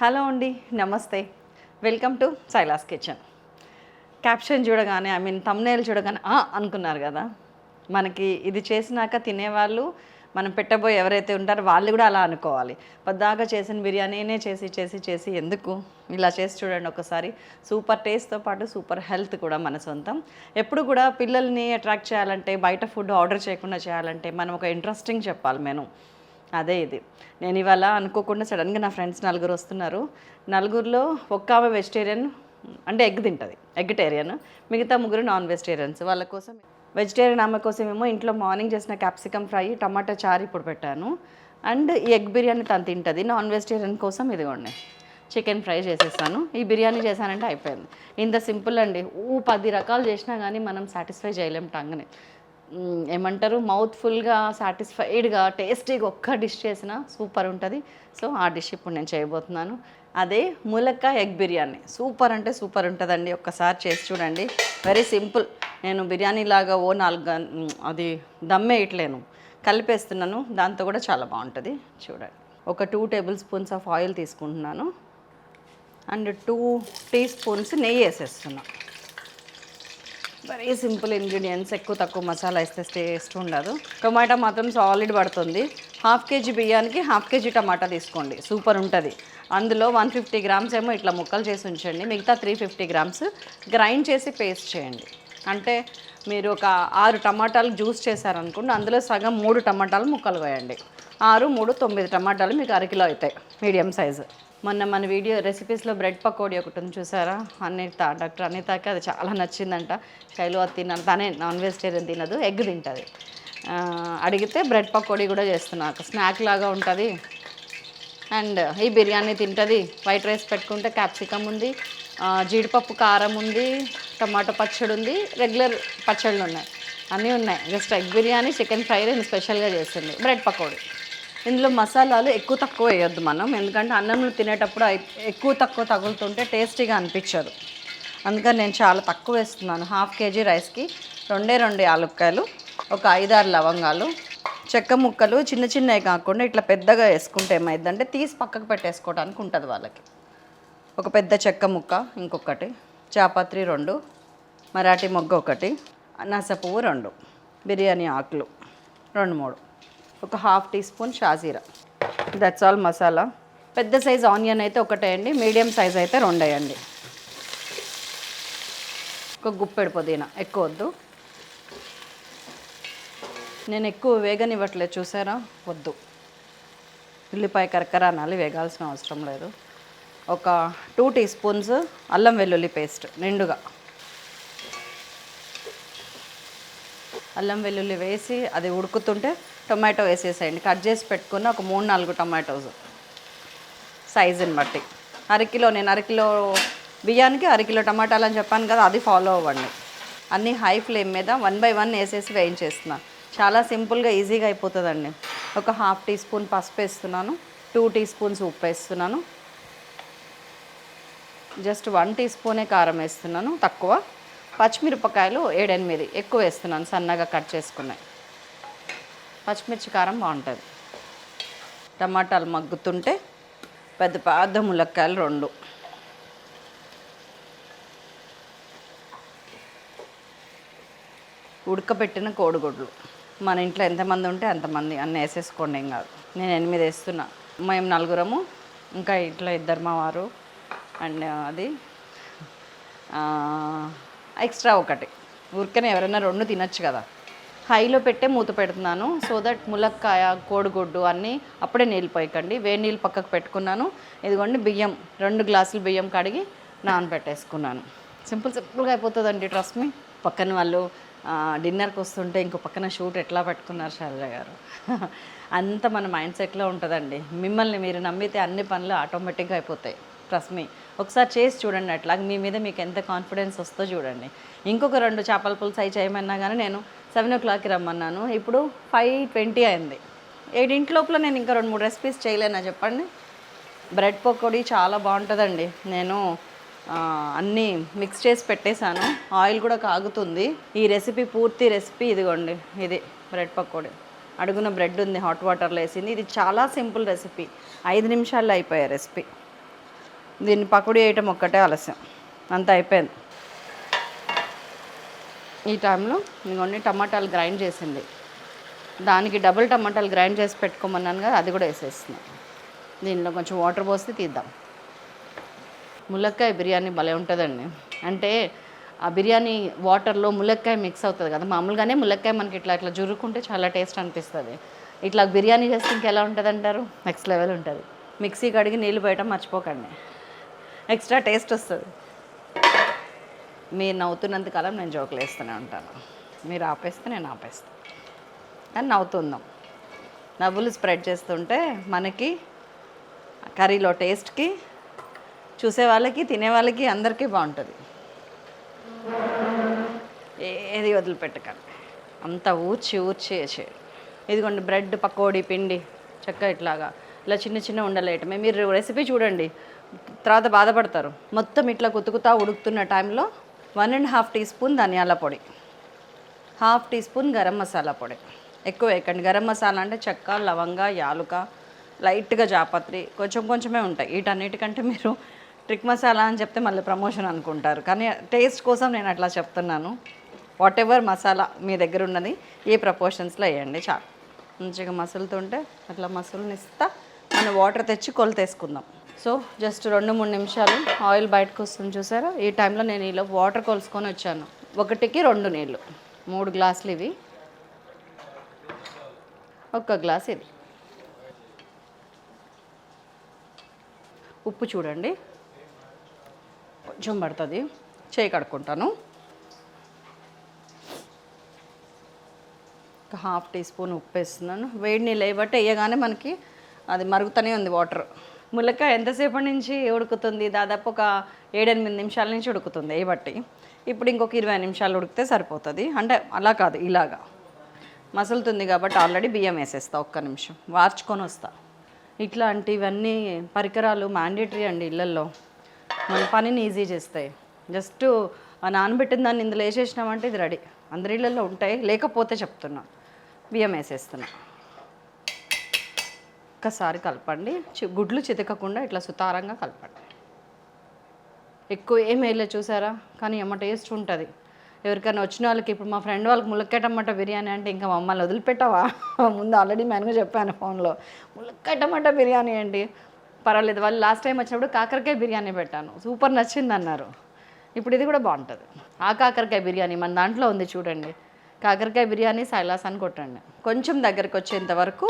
Hello అండి, నమస్తే. Welcome to Silas kitchen. Caption చూడగానే థంబ్నెయిల్ చూడగానే అనుకున్నారు కదా. మనకి ఇది చేసినాక తినేవాళ్ళు, మనం పెట్టబోయే ఎవరైతే ఉంటారో వాళ్ళు కూడా అలా అనుకోవాలి. పద్దాకా చేసిన బిర్యానీనే చేసి చేసి చేసి ఎందుకు, ఇలా చేసి చూడండి ఒకసారి. సూపర్ టేస్ట్తో పాటు సూపర్ హెల్త్ కూడా మన సొంతం. ఎప్పుడు కూడా పిల్లల్ని అట్రాక్ట్ చేయాలంటే, బయట ఫుడ్ ఆర్డర్ చేయకుండా చేయాలంటే మనం ఒక ఇంట్రెస్టింగ్ చెప్పాలి మెను. అదే ఇది. నేను ఇవాళ అనుకోకుండా సడన్గా నా ఫ్రెండ్స్ 4 వస్తున్నారు. 4లో ఒక్క ఆమె వెజిటేరియన్, అంటే ఎగ్ తింటుంది, ఎగ్టేరియన్. మిగతా 3 నాన్ వెజిటేరియన్స్. వాళ్ళ కోసం వెజిటేరియన్ ఆమె కోసం ఏమో ఇంట్లో మార్నింగ్ చేసిన క్యాప్సికమ్ ఫ్రై, టమాటా చారు ఇప్పుడు పెట్టాను. అండ్ ఈ ఎగ్ బిర్యానీ తను తింటుంది. నాన్ వెజిటేరియన్ కోసం ఇదిగోండి చికెన్ ఫ్రై చేసేసాను. ఈ బిర్యానీ చేశానంటే అయిపోయింది. ఇంత సింపుల్ అండి. 10 రకాలు చేసినా కానీ మనం సాటిస్ఫై చేయలేం టంగ్ని. ఏమంటారు, మౌత్ఫుల్గా సాటిస్ఫైడ్గా టేస్టీగా ఒక్క డిష్ చేసినా సూపర్ ఉంటుంది. సో ఆ డిష్ ఇప్పుడు నేను చేయబోతున్నాను. అదే ములక్కాయ ఎగ్ బిర్యానీ. సూపర్ అంటే సూపర్ ఉంటుందండి. ఒక్కసారి చేసి చూడండి. Very simple. నేను బిర్యానీ లాగా 4 అది దమ్మేయట్లేను, కలిపేస్తున్నాను. దాంతో కూడా చాలా బాగుంటుంది. చూడండి, ఒక 2 టేబుల్ స్పూన్స్ ఆఫ్ ఆయిల్ తీసుకుంటున్నాను. అండ్ 2 టీ స్పూన్స్ నెయ్యి వేసేస్తున్నాను. Very simple ingredients. ఎక్కువ తక్కువ మసాలా వేస్తే టేస్ట్ ఉండదు. టొమాటో మాత్రం సాలిడ్ పడుతుంది. 1/2 కేజీ బియ్యానికి 1/2 కేజీ టమాటా తీసుకోండి, సూపర్ ఉంటుంది. అందులో 150 గ్రామ్స్ ఏమో ఇట్లా ముక్కలు చేసి ఉంచండి. మిగతా 350 గ్రామ్స్ గ్రైండ్ చేసి పేస్ట్ చేయండి. అంటే మీరు ఒక 6 టమాటాలు జ్యూస్ చేశారనుకోండి, అందులో సగం 3 టమాటాలు ముక్కలు వేయండి. 6, 3, 9 టమాటాలు మీకు అరకిలో అవుతాయి, మీడియం సైజు. మొన్న మన వీడియో రెసిపీస్లో బ్రెడ్ పకోడీ ఒకటి ఉంది చూసారా, డాక్టర్ అనితకి అది చాలా నచ్చిందంట. శైలు అది తిన్నాను, తనే నాన్ వెజిటేరియన్ తినదు, ఎగ్ తింటుంది. అడిగితే బ్రెడ్ పకోడీ కూడా చేస్తున్నా, స్నాక్ లాగా ఉంటుంది. అండ్ ఈ బిర్యానీ తింటుంది. వైట్ రైస్ పెట్టుకుంటే క్యాప్సికమ్ ఉంది, జీడిపప్పు కారం ఉంది, టమాటో పచ్చడి ఉంది, రెగ్యులర్ పచ్చళ్ళు ఉన్నాయి, అన్నీ ఉన్నాయి. Just egg biryani, chicken fry నేను స్పెషల్గా చేస్తుంది. బ్రెడ్ పకోడీ. ఇందులో మసాలాలు ఎక్కువ తక్కువ వేయొద్దు మనం, ఎందుకంటే అన్నంలో తినేటప్పుడు ఎక్కువ తక్కువ తగులుతుంటే టేస్టీగా అనిపించదు. అందుకని నేను చాలా తక్కువ వేస్తున్నాను. 1/2 కేజీ రైస్కి 2 యాలక్కాయలు, ఒక 5-6 లవంగాలు, చెక్క ముక్కలు చిన్న చిన్నవి కాకుండా ఇట్లా పెద్దగా వేసుకుంటే ఏమైందంటే తీసి పక్కకు పెట్టేసుకోవడానికి ఉంటుంది వాళ్ళకి. ఒక పెద్ద చెక్క ముక్క, ఇంకొకటి చాపత్రి 2, మరాఠీ మొగ్గ 1, అనాస పువ్వు 2, బిర్యానీ ఆకులు 2-3, ఒక 1/2 టీ స్పూన్ షాజీరా. That's all masala. పెద్ద సైజ్ ఆనియన్ అయితే 1 వేయండి, మీడియం సైజ్ అయితే 2 వేయండి. ఒక గుప్పెడు పుదీనా, ఎక్కువ వద్దు. నేను ఎక్కువ వేగనివ్వట్లేదు, చూసారా, వద్దు. ఉల్లిపాయ కరకర అనాలి, వేగాల్సిన అవసరం లేదు. ఒక 2 టీ స్పూన్స్ అల్లం వెల్లుల్లి పేస్ట్ నిండుగా. అల్లం వెల్లుల్లి వేసి అది ఉడుకుతుంటే టొమాటో వేసేసేయండి. కట్ చేసి పెట్టుకున్న ఒక 3-4 టొమాటోస్ సైజుని బట్టి. నేను అరకిలో బియ్యానికి 1 కిలో టమాటాలు అని చెప్పాను కదా, అది ఫాలో అవ్వండి. అన్నీ హై ఫ్లేమ్ మీద 1 బై 1 వేసేసి వేయించేస్తున్నాను. చాలా సింపుల్గా ఈజీగా అయిపోతుందండి. ఒక 1/2 టీ స్పూన్ పసుపు వేస్తున్నాను, 2 టీ స్పూన్స్ ఉప్పు వేస్తున్నాను, జస్ట్ 1 టీ స్పూనే కారం వేస్తున్నాను, తక్కువ. పచ్చిమిరపకాయలు 7-8 ఎక్కువ వేస్తున్నాను, సన్నగా కట్ చేసుకున్నాయి. పచ్చిమిర్చి కారం బాగుంటుంది. టమాటాలు మగ్గుతుంటే పెద్ద పెద్ద ములక్కాయలు 2, ఉడకబెట్టిన కోడిగుడ్లు. మన ఇంట్లో ఎంతమంది ఉంటే అంతమంది అన్నీ వేసేసుకోండి, ఏం కాదు. నేను 8 వేస్తున్నా. మేము 4, ఇంకా ఇట్లా 2 మా వారు, అండ్ అది ఎక్స్ట్రా 1. ఊరికనే ఎవరైనా 2 తినచ్చు కదా. హైలో పెట్టే మూత పెడుతున్నాను, సో దట్ ములక్కాయ, కోడిగుడ్డు అన్నీ అప్పుడే నీళ్ళు పోయకండి. వేడి నీళ్ళు పక్కకు పెట్టుకున్నాను. ఇదిగోండి బియ్యం, 2 గ్లాసులు బియ్యం కడిగి నానబెట్టేసుకున్నాను. సింపుల్గా అయిపోతుందండి, ట్రస్ట్ మీ. పక్కన వాళ్ళు డిన్నర్కి వస్తుంటే ఇంకో పక్కన షూట్ ఎట్లా పెట్టుకున్నారు శైలజ గారు. అంత మన మైండ్ సెట్లో ఉంటుందండి. మిమ్మల్ని మీరు నమ్మితే అన్ని పనులు ఆటోమేటిక్గా అయిపోతాయి, ట్రస్ట్ మీ. ఒకసారి చేసి చూడండి, అట్లా మీ మీద మీకు ఎంత కాన్ఫిడెన్స్ వస్తుందో చూడండి. ఇంకొక 2 చేపల పులుసు అవి చేయమన్నా కానీ నేను 7 o'clockకి రమ్మన్నాను. ఇప్పుడు 5:20 అయింది. 7 లోపల నేను ఇంకా 2-3 రెసిపీస్ చేయలేనా చెప్పండి. బ్రెడ్ పకోడీ చాలా బాగుంటుందండి. నేను అన్నీ మిక్స్ చేసి పెట్టేశాను, ఆయిల్ కూడా కాగుతుంది. ఈ రెసిపీ పూర్తి రెసిపీ ఇదిగోండి, ఇది బ్రెడ్ పకోడీ. అడుగున బ్రెడ్ ఉంది, హాట్ వాటర్లో వేసింది. ఇది చాలా సింపుల్ రెసిపీ, 5 నిమిషాల్లో అయిపోయే రెసిపీ. దీన్ని పకోడీ వేయటం ఒక్కటే ఆలస్యం, అంత అయిపోయింది. ఈ టైంలో ఇంకొన్ని టమాటాలు గ్రైండ్ చేసింది, దానికి డబుల్ టమాటాలు గ్రైండ్ చేసి పెట్టుకోమన్నాను కదా, అది కూడా వేసేస్తున్నాను. దీనిలో కొంచెం వాటర్ పోసి తీద్దాం. ములక్కాయ బిర్యానీ భలే ఉంటుందండి. అంటే ఆ బిర్యానీ వాటర్లో ములక్కాయ మిక్స్ అవుతుంది కదా, మామూలుగానే ములక్కాయ మనకి ఇట్లా ఇట్లా జురుకుంటే చాలా టేస్ట్ అనిపిస్తుంది. ఇట్లా బిర్యానీ చేస్తే ఇంకెలా ఉంటుంది అంటారు, నెక్స్ట్ లెవెల్ ఉంటుంది. మిక్సీ కడిగి నీళ్ళు పోయటం మర్చిపోకండి, ఎక్స్ట్రా టేస్ట్ వస్తుంది. మీరు నవ్వుతున్నంత కాలం నేను జోకులు వేస్తూనే ఉంటాను, మీరు ఆపేస్తే నేను ఆపేస్తాను. కానీ నవ్వుతుందాం, నవ్వులు స్ప్రెడ్ చేస్తుంటే మనకి కర్రీలో టేస్ట్కి, చూసే వాళ్ళకి, తినే వాళ్ళకి, అందరికీ బాగుంటుంది. ఏది వదిలిపెట్టకండి, అంతా ఊర్చి వేసేయండి. ఇదిగోండి బ్రెడ్ పకోడీ పిండి చక్కగా ఇట్లాగా ఇలా చిన్న చిన్న ఉండలేయటమే. మీరు రెసిపీ చూడండి, తర్వాత బాధపడతారు. మొత్తం ఇట్లా కుతుకుతా ఉడుకుతున్న టైంలో 1.5 టీ స్పూన్ ధనియాల పొడి, 1/2 టీ స్పూన్ గరం మసాలా పొడి. ఎక్కువ వేయకండి. గరం మసాలా అంటే చెక్క, లవంగ, యాలుక, లైట్గా జాపత్రి, కొంచెం కొంచెమే ఉంటాయి. వీటన్నిటికంటే మీరు ట్రిక్ మసాలా అని చెప్తే మళ్ళీ ప్రమోషన్ అనుకుంటారు, కానీ టేస్ట్ కోసం నేను అట్లా చెప్తున్నాను. వాట్ ఎవర్ మసాలా మీ దగ్గర ఉన్నది ఏ ప్రపోర్షన్స్లో వేయండి చాలు. మంచిగా మసులుతుంటే అట్లా మసులునిస్తా మనం వాటర్ తెచ్చి కొలతేసుకుందాం. సో జస్ట్ 2-3 నిమిషాలు ఆయిల్ బయటకు వస్తుంది చూసారా. ఈ టైంలో నేను ఇలా వాటర్ కొలుసుకొని వచ్చాను. 1కి 2 నీళ్ళు, 3 గ్లాసులు ఇవి, 1 గ్లాస్ ఇది. ఉప్పు చూడండి కొంచెం పడుతుంది, చేయి కడుక్కుంటాను. 1/2 టీ స్పూన్ ఉప్పు వేస్తున్నాను. వేడి నీళ్ళు వేయబట్టి వేయగానే మనకి అది మరుగుతూనే ఉంది వాటర్. ములక్కాయ ఎంతసేపటి నుంచి ఉడుకుతుంది, దాదాపు ఒక 7-8 నిమిషాల నుంచి ఉడుకుతుంది వేయబట్టి. ఇప్పుడు ఇంకొక 20 నిమిషాలు ఉడికితే సరిపోతుంది. అంటే అలా కాదు, ఇలాగా మసులుతుంది కాబట్టి ఆల్రెడీ బియ్యం వేసేస్తా. 1 నిమిషం వార్చుకొని వస్తా. ఇట్లాంటివన్నీ పరికరాలు మ్యాండేటరీ అండి ఇళ్ళల్లో, మన పనిని ఈజీ చేస్తాయి. జస్ట్ నానబెట్టిన దాన్ని ఇందులో వేసేసినామంటే ఇది రెడీ. అందరి ఇళ్ళల్లో ఉంటాయి, లేకపోతే చెప్తున్నా. బియ్యం వేసేస్తున్నా, ఒక్కసారి కలపండి. గుడ్లు చితకకుండా ఇట్లా సుతారంగా కలపండి. ఎక్కువ ఏం వేయలేదు చూసారా, కానీ ఏమో టేస్ట్ ఉంటుంది. ఎవరికైనా వచ్చిన వాళ్ళకి, ఇప్పుడు మా ఫ్రెండ్ వాళ్ళకి ములక్కాయ టమాటా బిర్యానీ అంటే ఇంకా మమ్మల్ని వదిలిపెట్టావా, ముందు ఆల్రెడీ మెనుగా చెప్పాను ఫోన్లో, ములక్కాయ టమాటా బిర్యానీ అండి. పర్వాలేదు, వాళ్ళు లాస్ట్ టైం వచ్చినప్పుడు కాకరకాయ బిర్యానీ పెట్టాను, సూపర్ నచ్చింది అన్నారు. ఇప్పుడు ఇది కూడా బాగుంటుంది. ఆ కాకరకాయ బిర్యానీ మన దాంట్లో ఉంది చూడండి. కాకరకాయ బిర్యానీ సైలాస్ అని కొట్టండి. కొంచెం దగ్గరికి వచ్చేంత వరకు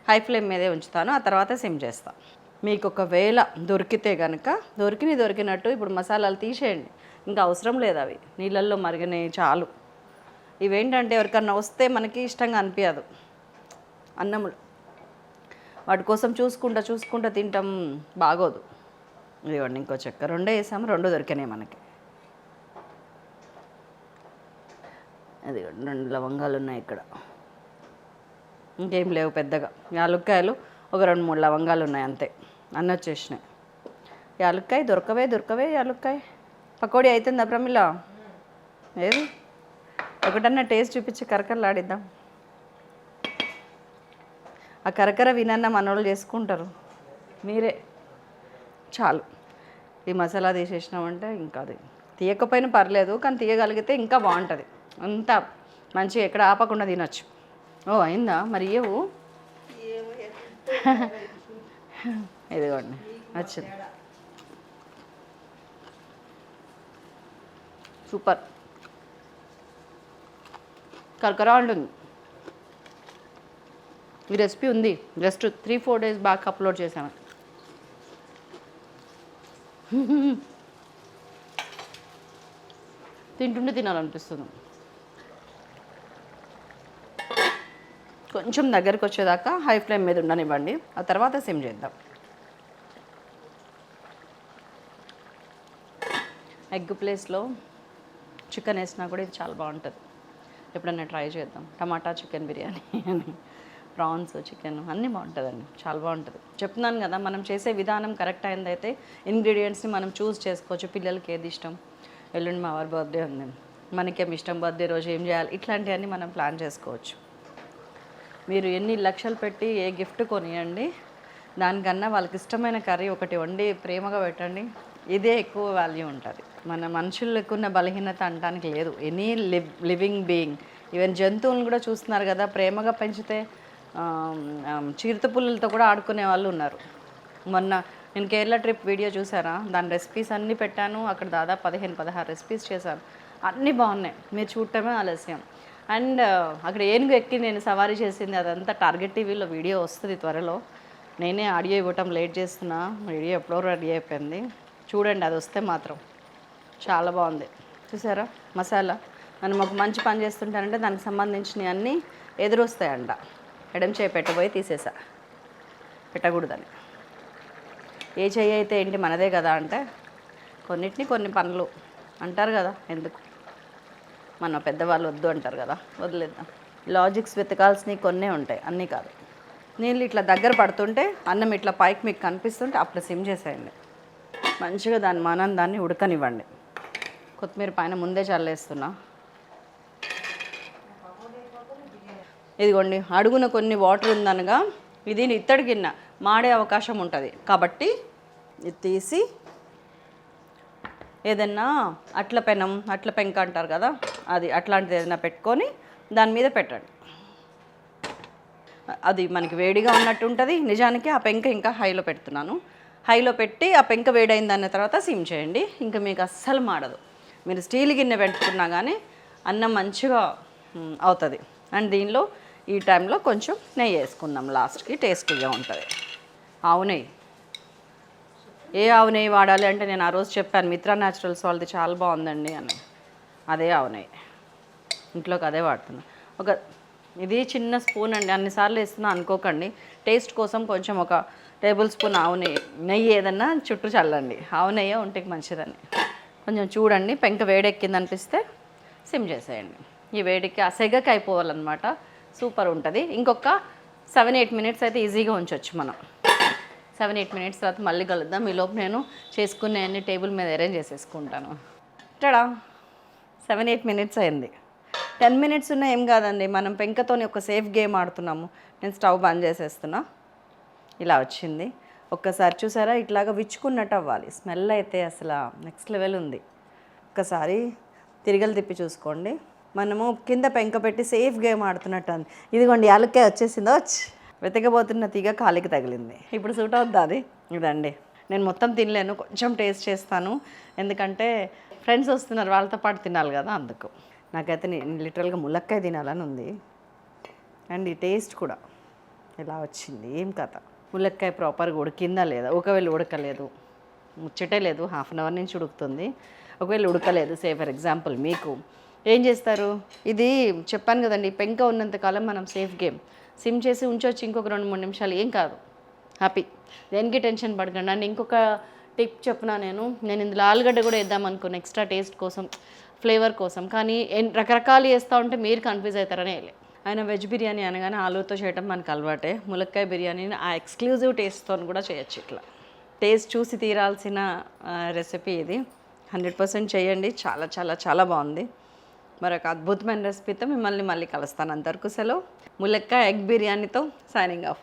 హై ఫ్లేమ్ మీదే ఉంచుతాను, ఆ తర్వాత సిమ్ చేస్తాను. మీకు ఒకవేళ దొరికితే కనుక దొరికినట్టు ఇప్పుడు మసాలాలు తీసేయండి, ఇంకా అవసరం లేదు, అవి నీళ్ళల్లో మరిగినాయి చాలు. ఇవేంటంటే ఎవరికన్నా వస్తే మనకి ఇష్టంగా అనిపించదు అన్నములు, వాటి కోసం చూసుకుంటా తింటాం, బాగోదు. ఇదిగోండి ఇంకో చెక్క, 2 వేసాము, 2 దొరికినాయి మనకి. అదిగోండి 2 లవంగాలు ఉన్నాయి ఇక్కడ, ఇంకేం లేవు పెద్దగా. యాలుక్కాయలు ఒక 2-3 లవంగాలు ఉన్నాయి అంతే, అన్నీ వచ్చేసినాయి. యాలుక్కాయ దొరకవే యాలుక్కాయ. పకోడీ అవుతుందా ప్రమిళ? ఏది ఒకటన్నా టేస్ట్ చూపించి కరకరలాడిద్దాం. ఆ కరకర వినన్న మనోళ్ళు చేసుకుంటారు, మీరే. చాలు, ఈ మసాలా తీసేసినామంటే ఇంకా అది తీయకపోయినా పర్లేదు, కానీ తీయగలిగితే ఇంకా బాగుంటుంది. అంతా మంచిగా ఎక్కడ ఆపకుండా తినొచ్చు. ఓ అయిందా మరి? ఏవు ఇదిగోండి వచ్చింది, సూపర్ కరకరా ఉంటుంది. ఈ రెసిపీ ఉంది, జస్ట్ 3-4 డేస్ బ్యాక్ అప్లోడ్ చేశాను. తింటుంటే తినాలనిపిస్తుంది. కొంచెం దగ్గరికి వచ్చేదాకా హై ఫ్లేమ్ మీద ఉండనివ్వండి, ఆ తర్వాత సిమ్ చేద్దాం. ఎగ్ ప్లేస్లో చికెన్ వేసినా కూడా ఇది చాలా బాగుంటుంది. ఎప్పుడన్నా ట్రై చేద్దాం. టమాటా చికెన్ బిర్యానీ అని, ప్రాన్స్ చికెన్ అన్నీ బాగుంటుందండి, చాలా బాగుంటుంది. చెప్తున్నాను కదా, మనం చేసే విధానం కరెక్ట్ అయిందైతే ఇంగ్రీడియంట్స్ని మనం చూస్ చేసుకోవచ్చు. పిల్లలకి ఏది ఇష్టం, ఎల్లుండి మా వారి బర్త్డే ఉంది, మనకేం ఇష్టం, బర్త్డే రోజు ఏం చేయాలి, ఇట్లాంటివన్నీ మనం ప్లాన్ చేసుకోవచ్చు. మీరు ఎన్ని లక్షలు పెట్టి ఏ గిఫ్ట్ కొనియండి, దానికన్నా వాళ్ళకి ఇష్టమైన కర్రీ ఒకటి వండి ప్రేమగా పెట్టండి, ఇదే ఎక్కువ వాల్యూ ఉంటుంది. మన మనుషులకు ఉన్న బలహీనత అనడానికి లేదు. ఎనీ లివింగ్ బీయింగ్, ఈవెన్ జంతువులను కూడా చూస్తున్నారు కదా, ప్రేమగా పెంచితే చిరుతపుల్లలతో కూడా ఆడుకునే వాళ్ళు ఉన్నారు. మొన్న నేను కేరళ ట్రిప్ వీడియో చూసారా, దాని రెసిపీస్ అన్నీ పెట్టాను. అక్కడ దాదాపు 15-16 రెసిపీస్ చేశాను, అన్నీ బాగున్నాయి, మీరు చూడటమే ఆలస్యం. అండ్ అక్కడ ఏనుగు ఎక్కి నేను సవారీ చేసింది అదంతా టార్గెట్ టీవీలో వీడియో వస్తుంది త్వరలో. నేనే ఆడియో ఇవ్వటం లేట్ చేస్తున్నా, వీడియో ఎప్పుడో రెడీ అయిపోయింది, చూడండి. అది వస్తే మాత్రం చాలా బాగుంది. చూసారా మసాలా, మనం ఒక మంచి పని చేస్తుంటానంటే దానికి సంబంధించినవి అన్నీ ఎదురొస్తాయంట. ఎడం చేయి పెట్టబోయి తీసేసా, పెట్టకూడదని. ఏ చెయ్యి అయితే ఏంటి మనదే కదా అంటే, కొన్నిటిని కొన్ని పనులు అంటారు కదా, ఎందుకు మన పెద్దవాళ్ళు వద్దు అంటారు కదా, వదిలేద్దాం. లాజిక్స్ వెతకాల్సినవి కొన్నే ఉంటాయి, అన్నీ కాదు. నీళ్ళు ఇట్లా దగ్గర పడుతుంటే, అన్నం ఇట్లా పైకి మీకు కనిపిస్తుంటే అప్పుడు సిమ్ చేసేయండి. మంచిగా దాన్ని ఉడకనివ్వండి. కొత్తిమీర పైన ముందే చల్లేస్తున్నా. ఇదిగోండి, అడుగున కొన్ని వాటర్ ఉందనగా ఇది ఇత్తడి గిన్నె, మాడే అవకాశం ఉంటుంది కాబట్టి ఇది తీసి ఏదన్నా అట్ల పెంక అంటారు కదా, అది అట్లాంటిది ఏదైనా పెట్టుకొని దాని మీద పెట్టండి. అది మనకి వేడిగా ఉన్నట్టు ఉంటుంది. నిజానికి ఆ పెంక ఇంకా హైలో పెడుతున్నాను. హైలో పెట్టి ఆ పెంక వేడైన దాని తర్వాత సిమ్ చేయండి. ఇంకా మీకు అస్సలు మాడదు. మీరు స్టీల్ గిన్నె పెట్టుకున్నా కానీ అన్నం మంచిగా అవుతుంది. అండ్ దీనిలో ఈ టైంలో కొంచెం నెయ్యి వేసుకుందాం, లాస్ట్కి టేస్టీగా ఉంటుంది. ఆవు నెయ్యి, ఏ ఆవు నెయ్యి వాడాలి అంటే నేను ఆ రోజు చెప్పాను, మిత్రా న్యాచురల్స్ వాళ్ళది చాలా బాగుందండి అని. అదే ఆవు నెయ్యి, ఇంట్లోకి అదే వాడుతున్నా. ఇది చిన్న స్పూన్ అండి, అన్నిసార్లు వేస్తున్నా అనుకోకండి. టేస్ట్ కోసం కొంచెం ఒక టేబుల్ స్పూన్ ఆవు నెయ్యి ఏదన్నా చుట్టూ చల్లండి. ఆవు నెయ్యి ఒంటికి మంచిదని. కొంచెం చూడండి, పెంక వేడెక్కింది అనిపిస్తే సిమ్ చేసేయండి. ఈ వేడికి ఆ సెగకి అయిపోవాలన్నమాట. సూపర్ ఉంటుంది. ఇంకొక 7-8 మినిట్స్ అయితే ఈజీగా ఉంచవచ్చు మనం. 7-8 మినిట్స్ తర్వాత మళ్ళీ కలుద్దాం. ఈలోపు నేను చేసుకునే అన్ని టేబుల్ మీద అరేంజ్ చేసేసుకుంటాను. టడా, 7-8 మినిట్స్ అయింది. 10 మినిట్స్ ఉన్నా ఏం కాదండి, మనం పెంకతోని ఒక సేఫ్ గేమ్ ఆడుతున్నాము. నేను స్టవ్ బంద్ చేసేస్తున్నా. ఇలా వచ్చింది. ఒక్కసారి చూసారా, ఇట్లాగా విచ్చుకున్నట్టు అవ్వాలి. స్మెల్ అయితే అసలు నెక్స్ట్ లెవెల్ ఉంది. ఒక్కసారి తిరగలు తిప్పి చూసుకోండి. మనము కింద పెంక పెట్టి సేఫ్ గేమ్ ఆడుతున్నట్టు అంది. ఇదిగోండి, యాలక్కాయ వచ్చేసిందో, వెతకబోతున్న తీగ కాలికి తగిలింది. ఇప్పుడు సూట్ అవుద్దా అది? ఇదండి, నేను మొత్తం తినలేను, కొంచెం టేస్ట్ చేస్తాను. ఎందుకంటే ఫ్రెండ్స్ వస్తున్నారు, వాళ్ళతో పాటు తినాలి కదా, అందుకు. నాకైతే లిటరల్గా ములక్కాయ తినాలని ఉంది. అండ్ ఈ టేస్ట్ కూడా ఎలా వచ్చింది, ఏం కథ. ములక్కాయ ప్రాపర్గా ఉడికిందా లేదా? ఒకవేళ ఉడకలేదు, ముచ్చటే లేదు, హాఫ్ అన్ అవర్ నుంచి ఉడుకుతుంది. ఒకవేళ ఉడకలేదు, సే ఫర్ ఎగ్జాంపుల్, మీకు ఏం చేస్తారు? ఇది చెప్పాను కదండి, పెంక ఉన్నంతకాలం మనం సేఫ్ గేమ్. సిమ్ చేసి ఉంచవచ్చు ఇంకొక 2-3 నిమిషాలు, ఏం కాదు, హ్యాపీ. దేనికి టెన్షన్ పడకండి. అండ్ ఇంకొక టిప్ చెప్పినా, నేను ఇందులో ఆలుగడ్డ కూడా వేద్దాం అనుకున్నాను, ఎక్స్ట్రా టేస్ట్ కోసం, ఫ్లేవర్ కోసం. కానీ రకరకాలు వేస్తూ ఉంటే మీరు కన్ఫ్యూజ్ అవుతారనే వెళ్ళి. ఆయన వెజ్ బిర్యానీ అనగానే ఆలూతో చేయడం మనకు అలవాటే. ములక్కాయ బిర్యానీని ఆ ఎక్స్క్లూజివ్ టేస్ట్తో కూడా చేయొచ్చు. ఇట్లా టేస్ట్ చూసి తీరాల్సిన రెసిపీ ఇది. 100% చేయండి, చాలా చాలా చాలా బాగుంది. మరొక అద్భుతమైన రెసిపీతో మిమ్మల్ని మళ్ళీ కలుస్తాను. అంతవరకు సెలవు. ములక్కాయ ఎగ్ బిర్యానీతో సైనింగ్ ఆఫ్.